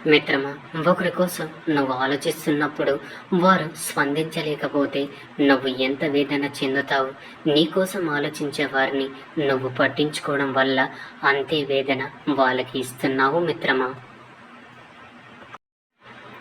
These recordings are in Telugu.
మిత్రమా, ఒకరి కోసం నువ్వు ఆలోచిస్తున్నప్పుడు వారు స్పందించలేకపోతే నువ్వు ఎంత వేదన చెందుతావు. నీకోసం ఆలోచించే వారిని నువ్వు పట్టించుకోవడం వల్ల అంతే వేదన వాళ్ళకి ఇస్తున్నావు మిత్రమా.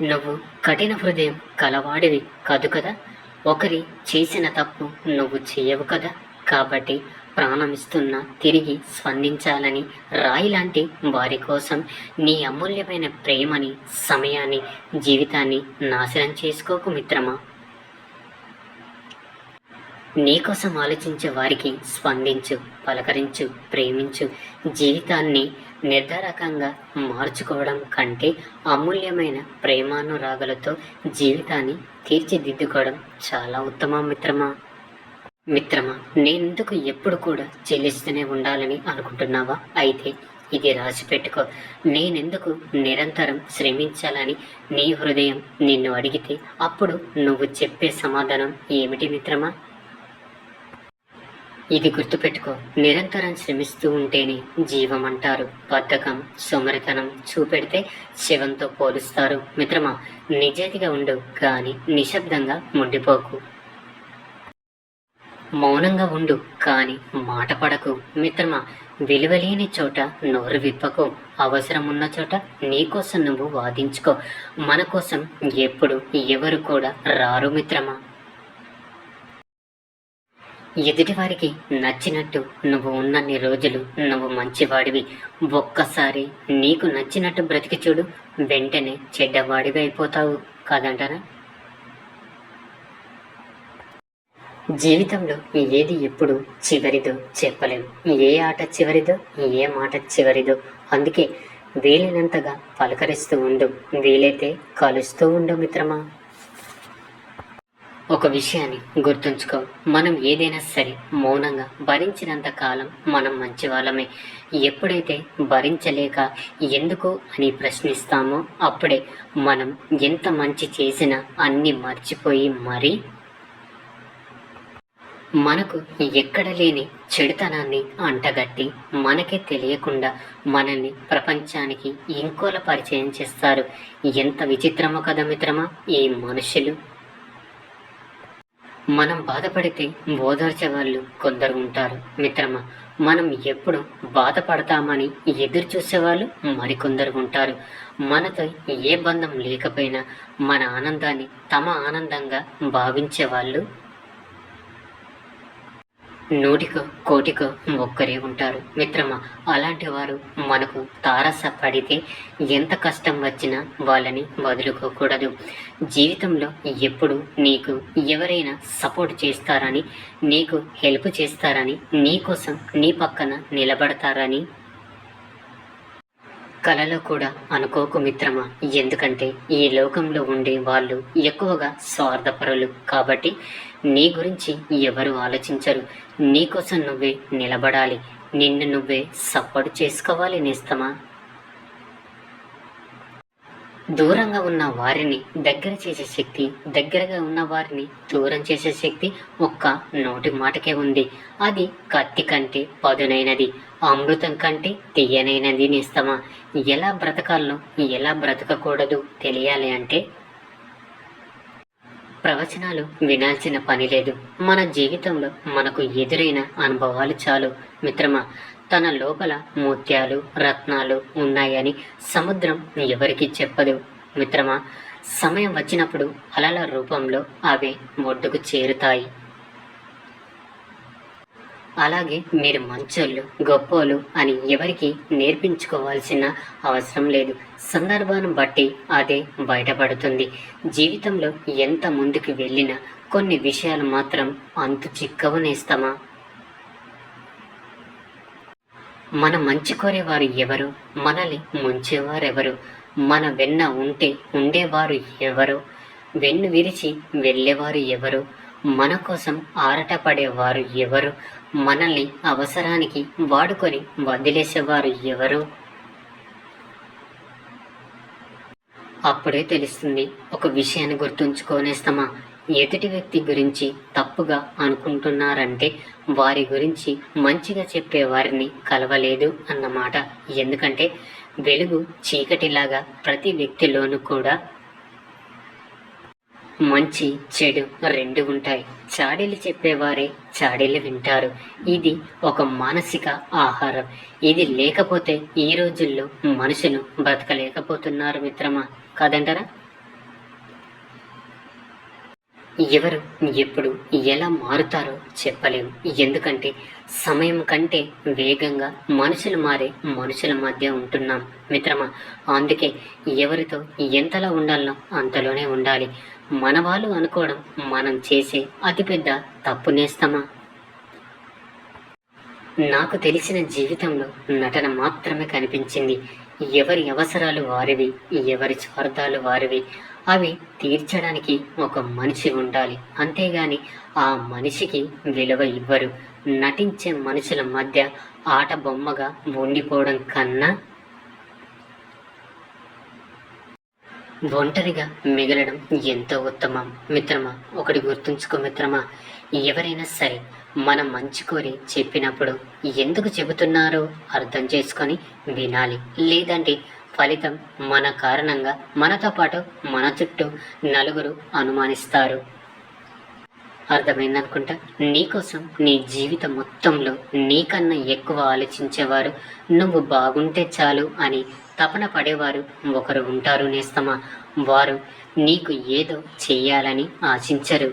నువ్వు కఠిన హృదయం కలవాడివి కాదు కదా. ఒకరి చేసిన తప్పు నువ్వు చేయవు కదా. కాబట్టి ప్రాణమిస్తున్నా తిరిగి స్పందించాలని రాయి లాంటి వారి కోసం నీ అమూల్యమైన ప్రేమని, సమయాన్ని, జీవితాన్ని నాశనం చేసుకోకు మిత్రమా. నీకోసం ఆలోచించే వారికి స్పందించు, పలకరించు, ప్రేమించు. జీవితాన్ని నిర్ధారకంగా మార్చుకోవడం కంటే అమూల్యమైన ప్రేమానురాగాలతో జీవితాన్ని తీర్చిదిద్దుకోవడం చాలా ఉత్తమం మిత్రమా. నేనెందుకు ఎప్పుడు కూడా చెల్లిస్తూనే ఉండాలని అనుకుంటున్నావా? అయితే ఇది రాసి పెట్టుకో. నేనెందుకు నిరంతరం శ్రమించాలని నీ హృదయం నిన్ను అడిగితే అప్పుడు నువ్వు చెప్పే సమాధానం ఏమిటి మిత్రమా? ఇది గుర్తుపెట్టుకో. నిరంతరం శ్రమిస్తూ ఉంటేనే జీవం అంటారు. బద్ధకం, సోమరితనం చూపెడితే శివంతో పోలుస్తారు మిత్రమా. నిజాయితీగా ఉండు, కానీ నిశ్శబ్దంగా ఉండిపోకు. మౌనంగా ఉండు, కానీ మాట పడకు మిత్రమా. విలువలేని చోట నోరు విప్పకు. అవసరం ఉన్న చోట నీకోసం నువ్వు వాదించుకో. మన కోసం ఎప్పుడు ఎవరు కూడా రారు మిత్రమా. ఎదుటివారికి నచ్చినట్టు నువ్వు ఉన్నన్ని రోజులు నువ్వు మంచివాడివి. ఒక్కసారి నీకు నచ్చినట్టు బ్రతికి చూడు, వెంటనే చెడ్డవాడివి అయిపోతావు కాదంటారా. జీవితంలో ఏది ఎప్పుడు చివరిదో చెప్పలేం. ఏ ఆట చివరిదో, ఏ మాట చివరిదో. అందుకే వీలైనంతగా పలకరిస్తూ ఉండు, వీలైతే కలుస్తూ ఉండు మిత్రమా. ఒక విషయాన్ని గుర్తుంచుకో. మనం ఏదైనా సరే మౌనంగా భరించినంత కాలం మనం మంచి వాళ్ళమే. ఎప్పుడైతే భరించలేక ఎందుకు అని ప్రశ్నిస్తామో అప్పుడే మనం ఎంత మంచి చేసినా అన్నీ మర్చిపోయి మరీ మనకు ఎక్కడ లేని చెడుతనాన్ని అంటగట్టి మనకే తెలియకుండా మనల్ని ప్రపంచానికి ఇంకోలా పరిచయం చేస్తారు. ఎంత విచిత్రమో కదా మిత్రమా ఈ మనుషులు. మనం బాధపడితే ఓదార్చే వాళ్ళు కొందరు ఉంటారు మిత్రమా. మనం ఎప్పుడు బాధపడతామని ఎదురు చూసేవాళ్ళు మరికొందరు ఉంటారు. మనతో ఏ బంధం లేకపోయినా మన ఆనందాన్ని తమ ఆనందంగా భావించే వాళ్ళు నూటికో కోటికో ఒక్కరే ఉంటారు మిత్రమా. అలాంటి వారు మనకు తారస పడితే ఎంత కష్టం వచ్చినా వాళ్ళని వదులుకోకూడదు. జీవితంలో ఎప్పుడు నీకు ఎవరైనా సపోర్ట్ చేస్తారని, నీకు హెల్ప్ చేస్తారని, నీకోసం నీ పక్కన నిలబడతారని కలలో కూడా అనుకోకు మిత్రమా. ఎందుకంటే ఈ లోకంలో ఉండే వాళ్ళు ఎక్కువగా స్వార్థపరులు. కాబట్టి నీ గురించి ఎవరు ఆలోచించరు. నీకోసం నువ్వే నిలబడాలి, నిన్ను నువ్వే సపోర్ట్ చేసుకోవాలి నేస్తమా. దూరంగా ఉన్న వారిని దగ్గర చేసే శక్తి, దగ్గరగా ఉన్న వారిని దూరం చేసే శక్తి ఒక్క నోటి మాటకే ఉంది. అది కత్తి కంటే పదునైనది, అమృతం కంటే తీయనైనది నేస్తమా. ఎలా బ్రతకాలో ఎలా బ్రతకకూడదు తెలియాలి అంటే ప్రవచనాలు వినాల్సిన పని లేదు. మన జీవితంలో మనకు ఎదురైన అనుభవాలు చాలు మిత్రమా. తన లోపల ముత్యాలు, రత్నాలు ఉన్నాయని సముద్రం ఎవరికి చెప్పదు మిత్రమా. సమయం వచ్చినప్పుడు అలల రూపంలో అవి ఒడ్డుకు చేరుతాయి. అలాగే మీరు మంచోళ్ళు, గొప్పోళ్ళు అని ఎవరికి నేర్పించుకోవాల్సిన అవసరం లేదు. సందర్భాన్ని బట్టి అదే బయటపడుతుంది. జీవితంలో ఎంత ముందుకు వెళ్ళినా కొన్ని విషయాలు మాత్రం అంతు చిక్కవు నేస్తమా. మన మంచి కోరేవారు ఎవరు, మనల్ని ముంచేవారెవరు, మన వెన్న ఉంటే ఉండేవారు ఎవరు, వెన్ను విరిచి వెళ్ళేవారు ఎవరు, మన కోసం ఆరాటపడేవారు ఎవరు, మనల్ని అవసరానికి వాడుకొని వదిలేసేవారు ఎవరు. అప్పుడే తెలుస్తుంది. ఒక విషయాన్ని గుర్తుంచుకోనేస్తామా. ఎదుటి వ్యక్తి గురించి తప్పుగా అనుకుంటున్నారంటే వారి గురించి మంచిగా చెప్పే వారిని కలవలేదు అన్నమాట. ఎందుకంటే వెలుగు చీకటిలాగా ప్రతి వ్యక్తిలోనూ కూడా మంచి చెడు రెండు ఉంటాయి. చాడీలు చెప్పేవారే చాడీలు వింటారు. ఇది ఒక మానసిక ఆహారం. ఇది లేకపోతే ఈ రోజుల్లో మనుషులు బ్రతకలేకపోతున్నారు మిత్రమా, కాదంటారా? ఎవరు ఎప్పుడు ఎలా మారుతారో చెప్పలేము. ఎందుకంటే సమయం కంటే వేగంగా మనుషులు మారే మనుషుల మధ్య ఉంటున్నాం మిత్రమా. అందుకే ఎవరితో ఎంతలా ఉండాలనో అంతలోనే ఉండాలి. మన వాళ్ళు అనుకోవడం మనం చేసే అతిపెద్ద తప్పు నేస్తమా. నాకు తెలిసిన జీవితంలో నటన మాత్రమే కనిపించింది. ఎవరి అవసరాలు వారివి, ఎవరి స్వార్థాలు వారివి. అవి తీర్చడానికి ఒక మనిషి ఉండాలి. అంతేగాని ఆ మనిషికి విలువ ఇవ్వరు. నటించే మనుషుల మధ్య ఆట బొమ్మగా ఉండిపోవడం కన్నా ఒంటరిగా మిగలడం ఎంతో ఉత్తమం మిత్రమా. ఒకటి గుర్తుంచుకో మిత్రమా, ఎవరైనా సరే మన మంచి కోరి చెప్పినప్పుడు ఎందుకు చెబుతున్నారో అర్థం చేసుకొని వినాలి. లేదంటే ఫలితం మన కారణంగా మనతో పాటు మన చుట్టూ నలుగురు అనుమానిస్తారు. అర్థమైందనుకుంటా. నీకోసం నీ జీవితం మొత్తంలో నీకన్నా ఎక్కువ ఆలోచించేవారు, నువ్వు బాగుంటే చాలు అని తపన పడేవారు ఒకరు ఉంటారు నేస్తమా. వారు నీకు ఏదో చెయ్యాలని ఆశించరు.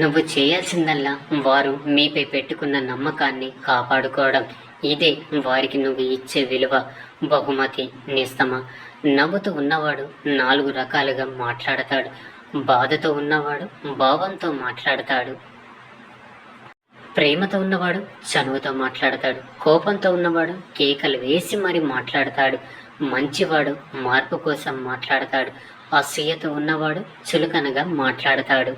నువ్వు చేయాల్సిందల్లా వారు మీపై పెట్టుకున్న నమ్మకాన్ని కాపాడుకోవడం. ఇదే వారికి నువ్వు ఇచ్చే విలువ, బహుమతి నేస్తమా. నవ్వుతూ ఉన్నవాడు 4 రకాలుగా మాట్లాడతాడు. బాధతో ఉన్నవాడు భావంతో మాట్లాడతాడు. ప్రేమతో ఉన్నవాడు చనువుతో మాట్లాడతాడు. కోపంతో ఉన్నవాడు కేకలు వేసి మరి మాట్లాడతాడు. మంచివాడు మార్పు కోసం మాట్లాడతాడు. అసూయతో ఉన్నవాడు చులకనగా మాట్లాడతాడు.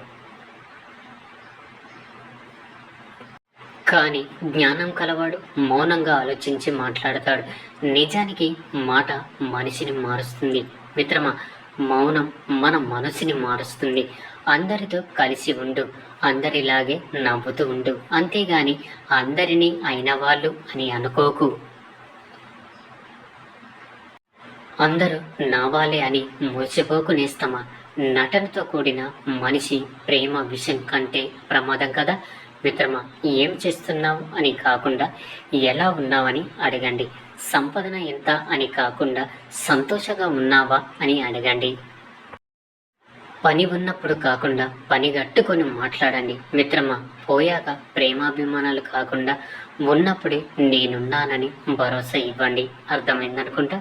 కానీ జ్ఞానం కలవాడు మౌనంగా ఆలోచించి మాట్లాడతాడు. నిజానికి మాట మనిషిని మారుస్తుంది మిత్రమా. మౌనం మన మనసుని మారుస్తుంది. అందరితో కలిసి ఉండు, అందరిలాగే నవ్వుతూ ఉండు. అంతేగాని అందరినీ అయిన వాళ్ళు అని అనుకోకు. అందరూ నావాలే అని మురిసిపోకు నేస్తమా. నటనతో కూడిన మనిషి ప్రేమ విషయం కంటే ప్రమాదం కదా మిత్రమా. ఏం చేస్తున్నావు అని కాకుండా ఎలా ఉన్నావని అడగండి. సంపాదన ఎంత అని కాకుండా సంతోషంగా ఉన్నావా అని అడగండి. పని ఉన్నప్పుడు కాకుండా పని గట్టుకొని మాట్లాడండి మిత్రమా. పోయాక ప్రేమాభిమానాలు కాకుండా ఉన్నప్పుడే నేనున్నానని భరోసా ఇవ్వండి. అర్థమైందనుకుంటా.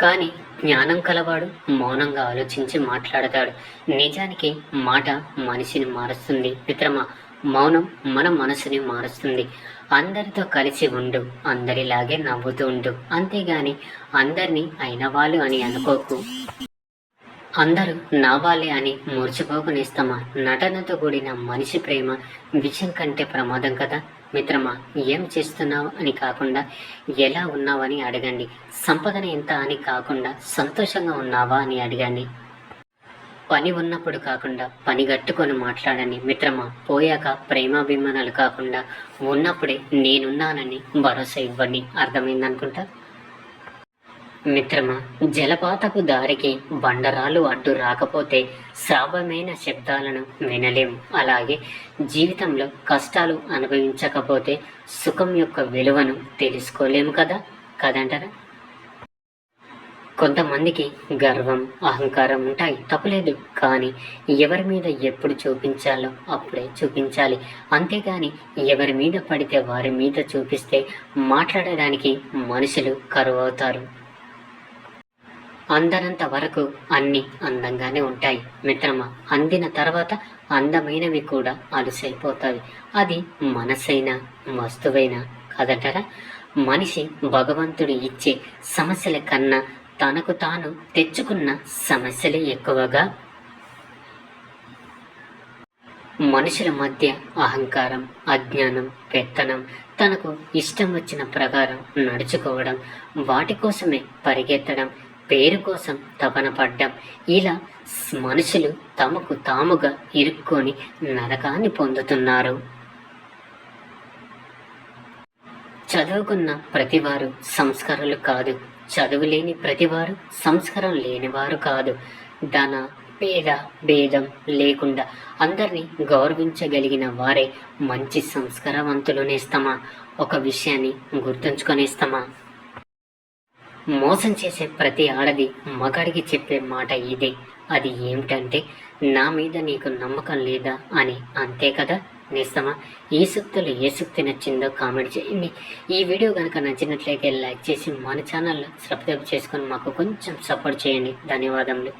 కానీ జ్ఞానం కలవాడు మౌనంగా ఆలోచించి మాట్లాడతాడు. నిజానికి మాట మనిషిని మారుస్తుంది మిత్రమా. మౌనం మన మనసుని మారుస్తుంది. అందరితో కలిసి ఉండు, అందరిలాగే నవ్వుతూ ఉండు. అంతేగాని అందరినీ అయిన వాళ్ళు అని అనుకోకు. అందరూ నా వాళ్ళే అని మురిచిపోకునేస్తామా. నటనతో కూడిన మనిషి ప్రేమ విషయం కంటే ప్రమాదం కదా మిత్రమా. ఏం చేస్తున్నావు అని కాకుండా ఎలా ఉన్నావని అడగండి. సంపాదన ఎంత అని కాకుండా సంతోషంగా ఉన్నావా అని అడగండి. పని ఉన్నప్పుడు కాకుండా పని గట్టుకొని మాట్లాడండి మిత్రమా. పోయాక ప్రేమాభిమానాలు కాకుండా ఉన్నప్పుడే నేనున్నానని భరోసా ఇవ్వండి. అర్థమైందనుకుంటా మిత్రమా. జలపాతపు దారికి బండరాలు అడ్డు రాకపోతే శ్రావ్యమైన శబ్దాలను వినలేము. అలాగే జీవితంలో కష్టాలు అనుభవించకపోతే సుఖం యొక్క విలువను తెలుసుకోలేము కదా, కదంటారా. కొంతమందికి గర్వం, అహంకారం ఉంటాయి, తప్పులేదు. కానీ ఎవరి మీద ఎప్పుడు చూపించాలో అప్పుడే చూపించాలి. అంతేగాని ఎవరి మీద పడితే వారి మీద చూపిస్తే మాట్లాడడానికి మనుషులు కరువవుతారు. అందనంత వరకు అన్నీ అందంగానే ఉంటాయి మిత్రమా. అందిన తర్వాత అందమైనవి కూడా అలుసైపోతాయి. అది మనసైనా వస్తువైనా కదంటారా. మనిషి భగవంతుడు ఇచ్చే సమస్యల కన్నా తనకు తాను తెచ్చుకున్న సమస్యలే ఎక్కువగా. మనుషుల మధ్య అహంకారం, అజ్ఞానం, పెత్తనం, తనకు ఇష్టం వచ్చిన ప్రకారం నడుచుకోవడం, వాటి కోసమే పరిగెత్తడం, పేరు కోసం తపన పడ్డం, ఇలా మనుషులు తమకు తాముగా ఇరుక్కొని నరకాన్ని పొందుతున్నారు. చదువుకున్న ప్రతివారు సంస్కారాలు కాదు, చదువు లేని ప్రతివారు సంస్కారం లేనివారు కాదు. ధన పేద భేదం లేకుండా అందరినీ గౌరవించగలిగిన వారే మంచి సంస్కారవంతులు నేస్తమా. ఒక విషయాన్ని గుర్తుంచుకొనేస్తమా, మోసం చేసే ప్రతి ఆడది మగాడికి చెప్పే మాట ఇదే. అది ఏమిటంటే, నా మీద నీకు నమ్మకం లేదా అని. అంతే కదా నేస్తమా. ఈ సూక్తులు ఏ సూక్తి నచ్చిందో కామెంట్ చేయండి. ఈ వీడియో కనుక నచ్చినట్లయితే లైక్ చేసి మన ఛానల్ సబ్స్క్రైబ్ చేసుకొని మాకు కొంచెం సపోర్ట్ చేయండి. ధన్యవాదములు.